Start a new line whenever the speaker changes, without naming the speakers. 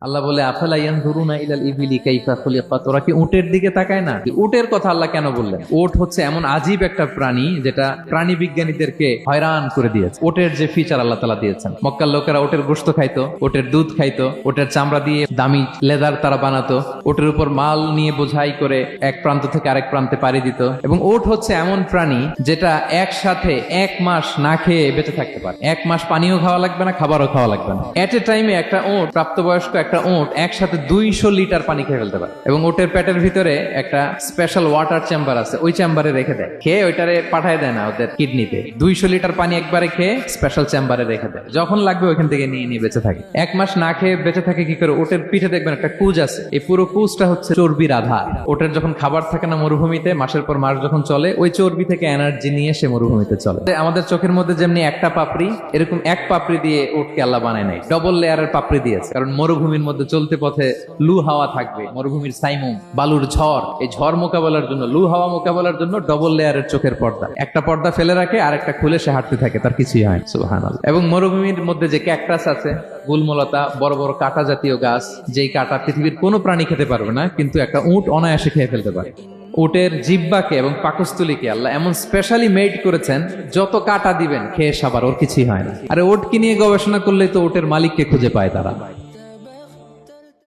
আল্লাহ বলে আফালা ইয়ানজুরুনা ইলাল ইবিলি কাইফা খুলিকাত, ওরা কি উটের দিকে তাকায় না? উটের কথা আল্লাহ কেন বললেন? উট হচ্ছে এমন আজীব একটা প্রাণী যেটা প্রাণী বিজ্ঞানীদেরকে হয়রান করে দিয়েছে। উটের যে ফিচার আল্লাহ তাআলা দিয়েছেন, মক্কার লোকেরা উটের গোশত খাইতো, উটের দুধ খাইতো, উটের চামড়া দিয়ে দামি লেদার তারা বানাতো, উটের উপর মাল নিয়ে বোঝাই করে এক প্রান্ত থেকে আরেক প্রান্তে পাড়ি দিত। এবং উট হচ্ছে এমন প্রাণী যেটা একসাথে 1 মাস না খেয়ে বেঁচে থাকতে পারে। 1 মাস পানিও খাওয়া লাগবে না, খাবারও খাওয়া লাগবে না। এট এ টাইমে একটা উট, প্রাপ্তবয়স্ক একটা উট একসাথে 200 লিটার পানি খেয়ে ফেলতে পারে। এবং উটের পেটের ভিতরে একটা স্পেশাল ওয়াটার চেম্বার আছে, ওই চেম্বারে রেখে দেয়, খেয়ে ওইটারে পাঠায় দেয় না ওদের কিডনিতে। 200 লিটার পানি একবারে খেয়ে স্পেশাল চেম্বারে রেখে দেয়, যখন লাগবে ওইখান থেকে নিয়ে নিয়ে বেঁচে থাকে। 1 মাস না খেয়ে বেঁচে থাকে কি করে? উটের পিঠে দেখবেন একটা কুজ আছে, এই পুরো কুজটা হচ্ছে চর্বির আধার। উটের যখন খাবার থাকে না মরুভূমিতে, মাসের পর মাস যখন চলে, ওই চর্বি থেকে এনার্জি নিয়ে সে মরুভূমিতে চলে। আমাদের চোখের মধ্যে যেমনি একটা পাপড়ি, এরকম এক পাপড়ি দিয়ে উটকে আল্লাহ বানায় নাই, ডবল লেয়ারের পাপড়ি দিয়েছে। কারণ মরুভূমির মধ্যে চলতে পথে লু হাওয়া থাকবে, মরুভূমির সাইমুম, বালুর ঝড়, এই ঝড় মোকাবেলার জন্য, লু হাওয়া মোকাবেলার জন্য ডবল লেয়ারের চোখের পর্দা। একটা পর্দা ফেলে রাখে, আর একটা খুলে সে হাঁটতে থাকে, তার কিছুই হয় না। সুবহানাল্লাহ। এবং মরুভূমির মধ্যে যে ক্যাকটাস আছে, গুলমলতা, বড় বড় কাঁটা জাতীয় গাছ, যেই কাঁটা পৃথিবীর কোনো প্রাণী খেতে পারবে না, কিন্তু একটা উট অনায়াসে খেয়ে ফেলতে পারে। উটের জিহ্বাকে এবং পাকস্থলীকে আল্লাহ এমন স্পেশালি মেড করেছেন, যত কাঁটা দিবেন খেয়ে সাবার ওর কিছুই হয় না। আরে উটকে নিয়ে গবেষণা করলেই তো উটের মালিককে খুঁজে পায় তারা।